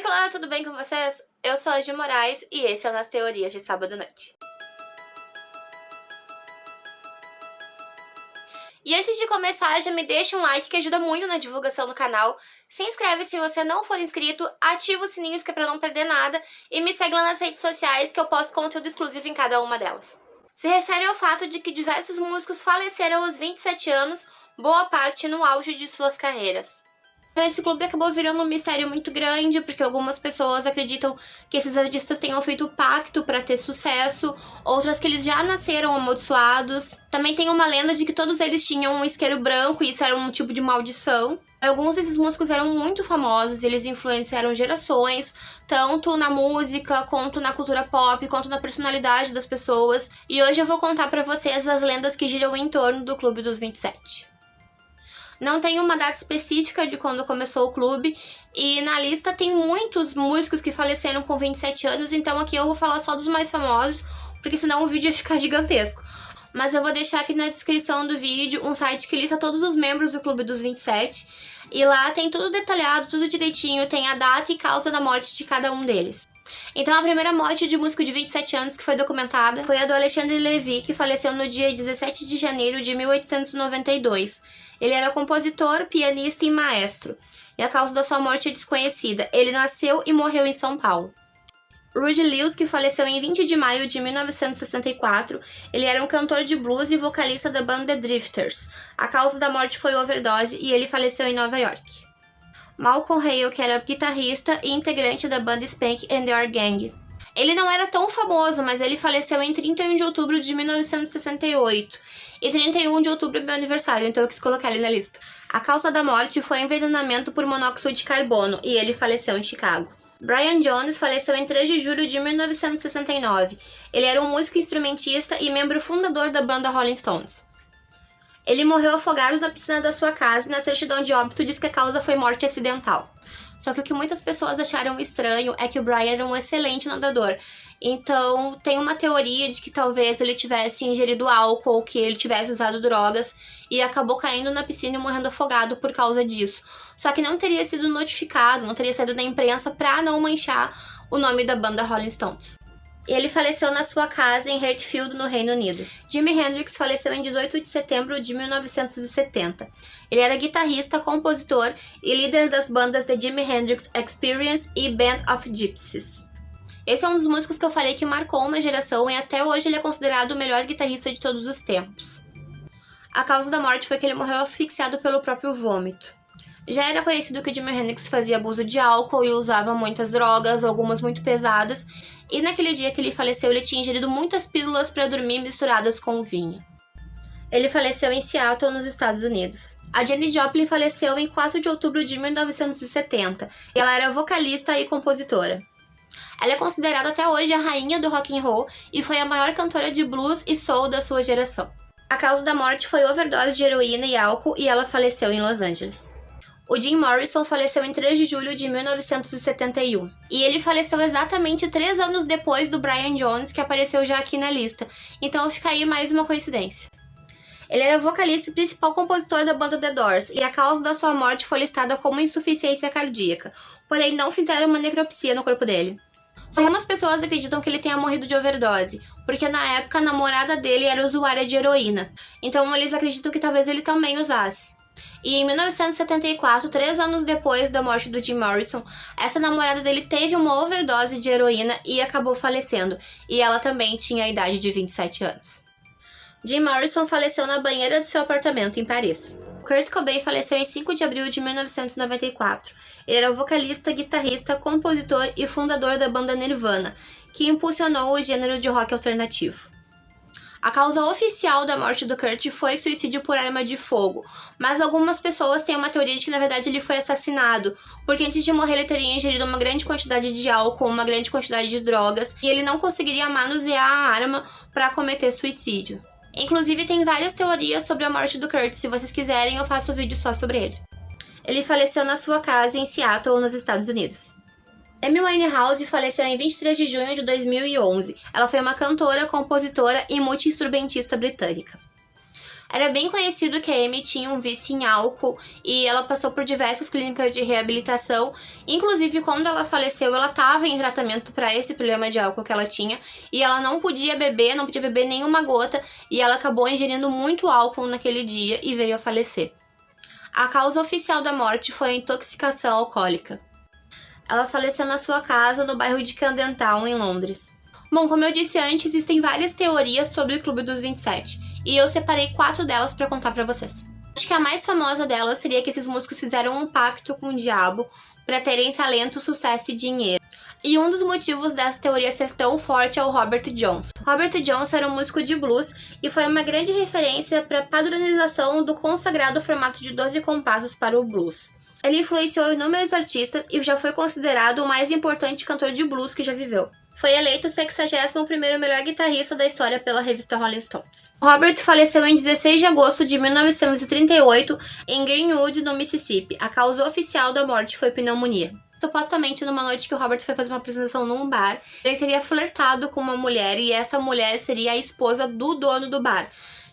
galera, tudo bem com vocês? Eu sou a Gi Moraes e esse é o Nas Teorias de Sábado à Noite. E antes de começar, já me deixa um like que ajuda muito na divulgação do canal. Se inscreve se você não for inscrito, ativa os sininhos que é pra não perder nada e me segue lá nas redes sociais que eu posto conteúdo exclusivo em cada uma delas. Se refere ao fato de que diversos músicos faleceram aos 27 anos, boa parte no auge de suas carreiras. Esse clube acabou virando um mistério muito grande, porque algumas pessoas acreditam que esses artistas tenham feito pacto para ter sucesso, outras que eles já nasceram amaldiçoados. Também tem uma lenda de que todos eles tinham um isqueiro branco e isso era um tipo de maldição. Alguns desses músicos eram muito famosos, eles influenciaram gerações, tanto na música, quanto na cultura pop, quanto na personalidade das pessoas. E hoje eu vou contar para vocês as lendas que giram em torno do Clube dos 27. Não tem uma data específica de quando começou o clube, e na lista tem muitos músicos que faleceram com 27 anos, então aqui eu vou falar só dos mais famosos, porque senão o vídeo ia ficar gigantesco. Mas eu vou deixar aqui na descrição do vídeo um site que lista todos os membros do Clube dos 27, e lá tem tudo detalhado, tudo direitinho, tem a data e causa da morte de cada um deles. Então a primeira morte de músico de 27 anos que foi documentada foi a do Alexandre Levy, que faleceu no dia 17 de janeiro de 1892. Ele era compositor, pianista e maestro, e a causa da sua morte é desconhecida. Ele nasceu e morreu em São Paulo. Rudy Lewis, que faleceu em 20 de maio de 1964, ele era um cantor de blues e vocalista da banda The Drifters. A causa da morte foi overdose e ele faleceu em Nova York. Malcolm Hale, que era guitarrista e integrante da banda Spank and Their Gang. Ele não era tão famoso, mas ele faleceu em 31 de outubro de 1968. E 31 de outubro é meu aniversário, então eu quis colocar ele na lista. A causa da morte foi envenenamento por monóxido de carbono, e ele faleceu em Chicago. Brian Jones faleceu em 3 de julho de 1969. Ele era um músico instrumentista e membro fundador da banda Rolling Stones. Ele morreu afogado na piscina da sua casa e na certidão de óbito diz que a causa foi morte acidental. Só que o que muitas pessoas acharam estranho é que o Brian era um excelente nadador. Então, tem uma teoria de que talvez ele tivesse ingerido álcool ou que ele tivesse usado drogas e acabou caindo na piscina e morrendo afogado por causa disso. Só que não teria sido notificado, não teria saído na imprensa para não manchar o nome da banda Rolling Stones. Ele faleceu na sua casa em Hartfield, no Reino Unido. Jimi Hendrix faleceu em 18 de setembro de 1970. Ele era guitarrista, compositor e líder das bandas The Jimi Hendrix Experience e Band of Gypsies. Esse é um dos músicos que eu falei que marcou uma geração e até hoje ele é considerado o melhor guitarrista de todos os tempos. A causa da morte foi que ele morreu asfixiado pelo próprio vômito. Já era conhecido que Jimi Hendrix fazia abuso de álcool e usava muitas drogas, algumas muito pesadas, e naquele dia que ele faleceu ele tinha ingerido muitas pílulas para dormir misturadas com vinho. Ele faleceu em Seattle, nos Estados Unidos. A Janis Joplin faleceu em 4 de outubro de 1970, e ela era vocalista e compositora. Ela é considerada até hoje a rainha do rock and roll e foi a maior cantora de blues e soul da sua geração. A causa da morte foi overdose de heroína e álcool e ela faleceu em Los Angeles. O Jim Morrison faleceu em 3 de julho de 1971. E ele faleceu exatamente 3 anos depois do Brian Jones, que apareceu já aqui na lista. Então fica aí mais uma coincidência. Ele era vocalista e principal compositor da banda The Doors, e a causa da sua morte foi listada como insuficiência cardíaca, porém não fizeram uma necropsia no corpo dele. Algumas pessoas acreditam que ele tenha morrido de overdose, porque na época a namorada dele era usuária de heroína, então eles acreditam que talvez ele também usasse. E em 1974, 3 anos depois da morte do Jim Morrison, essa namorada dele teve uma overdose de heroína e acabou falecendo, e ela também tinha a idade de 27 anos. Jim Morrison faleceu na banheira de seu apartamento em Paris. Kurt Cobain faleceu em 5 de abril de 1994. Ele era vocalista, guitarrista, compositor e fundador da banda Nirvana, que impulsionou o gênero de rock alternativo. A causa oficial da morte do Kurt foi suicídio por arma de fogo, mas algumas pessoas têm uma teoria de que na verdade ele foi assassinado, porque antes de morrer ele teria ingerido uma grande quantidade de álcool, uma grande quantidade de drogas, e ele não conseguiria manusear a arma para cometer suicídio. Inclusive tem várias teorias sobre a morte do Kurt, se vocês quiserem eu faço um vídeo só sobre ele. Ele faleceu na sua casa em Seattle, nos Estados Unidos. Amy Winehouse faleceu em 23 de junho de 2011. Ela foi uma cantora, compositora e multi-instrumentista britânica. Era bem conhecido que a Amy tinha um vício em álcool e ela passou por diversas clínicas de reabilitação. Inclusive, quando ela faleceu, ela estava em tratamento para esse problema de álcool que ela tinha e ela não podia beber nenhuma gota e ela acabou ingerindo muito álcool naquele dia e veio a falecer. A causa oficial da morte foi a intoxicação alcoólica. Ela faleceu na sua casa no bairro de Camden Town, em Londres. Bom, como eu disse antes, existem várias teorias sobre o Clube dos 27, e eu separei 4 delas para contar para vocês. Acho que a mais famosa delas seria que esses músicos fizeram um pacto com o diabo para terem talento, sucesso e dinheiro. E um dos motivos dessa teoria ser tão forte é o Robert Johnson. Robert Johnson era um músico de blues e foi uma grande referência para a padronização do consagrado formato de 12 compassos para o blues. Ele influenciou inúmeros artistas e já foi considerado o mais importante cantor de blues que já viveu. Foi eleito o 61º melhor guitarrista da história pela revista Rolling Stones. Robert faleceu em 16 de agosto de 1938 em Greenwood, no Mississippi. A causa oficial da morte foi pneumonia. Supostamente, numa noite que o Robert foi fazer uma apresentação num bar, ele teria flertado com uma mulher e essa mulher seria a esposa do dono do bar,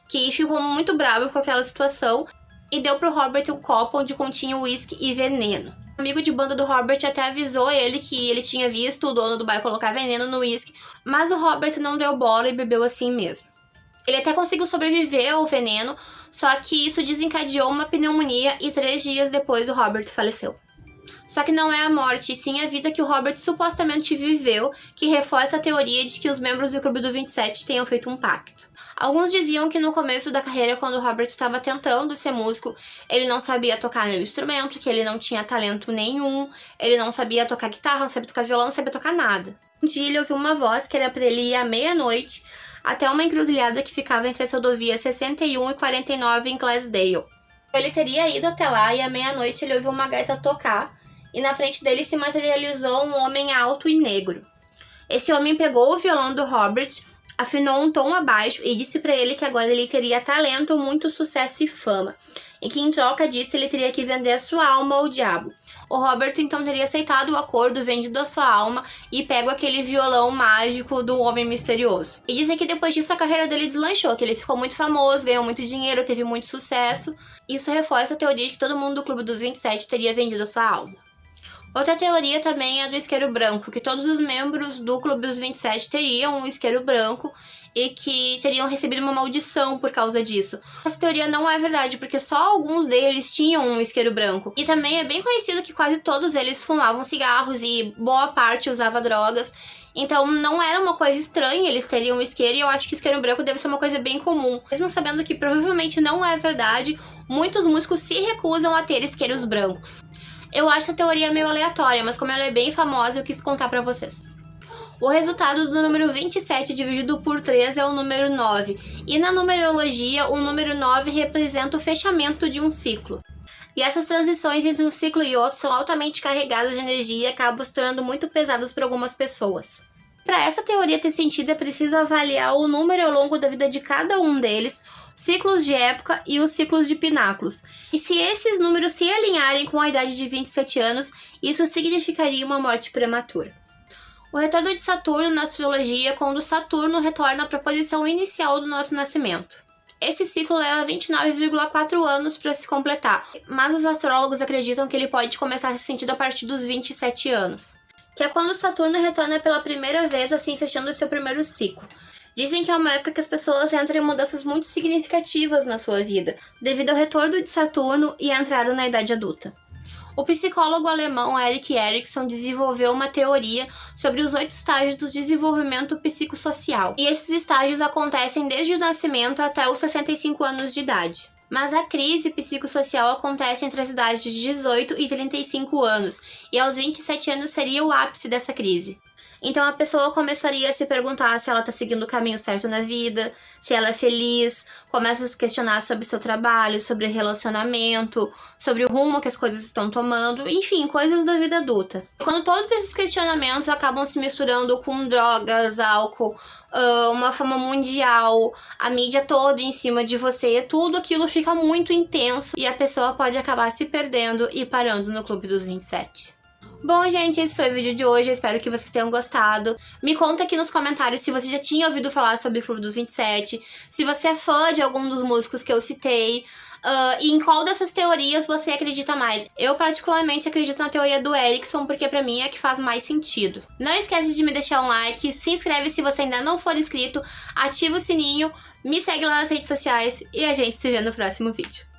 que ficou muito bravo com aquela situação e deu pro Robert um copo onde continha uísque e veneno. Um amigo de banda do Robert até avisou ele que ele tinha visto o dono do bar colocar veneno no uísque, mas o Robert não deu bola e bebeu assim mesmo. Ele até conseguiu sobreviver ao veneno, só que isso desencadeou uma pneumonia e 3 dias depois o Robert faleceu. Só que não é a morte, e sim a vida que o Robert supostamente viveu, que reforça a teoria de que os membros do Clube do 27 tenham feito um pacto. Alguns diziam que no começo da carreira, quando o Robert estava tentando ser músico, ele não sabia tocar nenhum instrumento, que ele não tinha talento nenhum, ele não sabia tocar guitarra, não sabia tocar violão, não sabia tocar nada. Um dia ele ouviu uma voz que era para ele ir à meia-noite até uma encruzilhada que ficava entre as rodovias 61 e 49 em Glasdale. Ele teria ido até lá e à meia-noite ele ouviu uma gaita tocar, e na frente dele se materializou um homem alto e negro. Esse homem pegou o violão do Robert, afinou um tom abaixo e disse para ele que agora ele teria talento, muito sucesso e fama, e que em troca disso ele teria que vender a sua alma ao diabo. O Robert então teria aceitado o acordo, vendido a sua alma e pego aquele violão mágico do homem misterioso. E dizem que depois disso a carreira dele deslanchou, que ele ficou muito famoso, ganhou muito dinheiro, teve muito sucesso. Isso reforça a teoria de que todo mundo do Clube dos 27 teria vendido a sua alma. Outra teoria também é do isqueiro branco, que todos os membros do Clube dos 27 teriam um isqueiro branco e que teriam recebido uma maldição por causa disso. Essa teoria não é verdade, porque só alguns deles tinham um isqueiro branco. E também é bem conhecido que quase todos eles fumavam cigarros e boa parte usava drogas. Então não era uma coisa estranha eles teriam um isqueiro, e eu acho que isqueiro branco deve ser uma coisa bem comum. Mesmo sabendo que provavelmente não é verdade, muitos músicos se recusam a ter isqueiros brancos. Eu acho essa teoria meio aleatória, mas como ela é bem famosa, eu quis contar pra vocês. O resultado do número 27 dividido por 3 é o número 9, e na numerologia, o número 9 representa o fechamento de um ciclo. E essas transições entre um ciclo e outro são altamente carregadas de energia e acabam se tornando muito pesadas para algumas pessoas. Para essa teoria ter sentido, é preciso avaliar o número ao longo da vida de cada um deles, ciclos de época e os ciclos de pináculos. E se esses números se alinharem com a idade de 27 anos, isso significaria uma morte prematura. O retorno de Saturno na astrologia é quando Saturno retorna para a posição inicial do nosso nascimento. Esse ciclo leva 29,4 anos para se completar, mas os astrólogos acreditam que ele pode começar a ser sentido a partir dos 27 anos, que é quando Saturno retorna pela primeira vez, assim fechando seu primeiro ciclo. Dizem que é uma época que as pessoas entram em mudanças muito significativas na sua vida, devido ao retorno de Saturno e à entrada na idade adulta. O psicólogo alemão Erik Erikson desenvolveu uma teoria sobre os 8 estágios do desenvolvimento psicossocial, e esses estágios acontecem desde o nascimento até os 65 anos de idade. Mas a crise psicossocial acontece entre as idades de 18 e 35 anos, e aos 27 anos seria o ápice dessa crise. Então a pessoa começaria a se perguntar se ela está seguindo o caminho certo na vida, se ela é feliz, começa a se questionar sobre seu trabalho, sobre relacionamento, sobre o rumo que as coisas estão tomando, enfim, coisas da vida adulta. Quando todos esses questionamentos acabam se misturando com drogas, álcool, uma fama mundial, a mídia toda em cima de você, tudo aquilo fica muito intenso e a pessoa pode acabar se perdendo e parando no Clube dos 27. Bom, gente, esse foi o vídeo de hoje, eu espero que vocês tenham gostado. Me conta aqui nos comentários se você já tinha ouvido falar sobre o Clube dos 27, se você é fã de algum dos músicos que eu citei, e em qual dessas teorias você acredita mais. Eu particularmente acredito na teoria do Erikson, porque pra mim é a que faz mais sentido. Não esquece de me deixar um like, se inscreve se você ainda não for inscrito, ativa o sininho, me segue lá nas redes sociais e a gente se vê no próximo vídeo.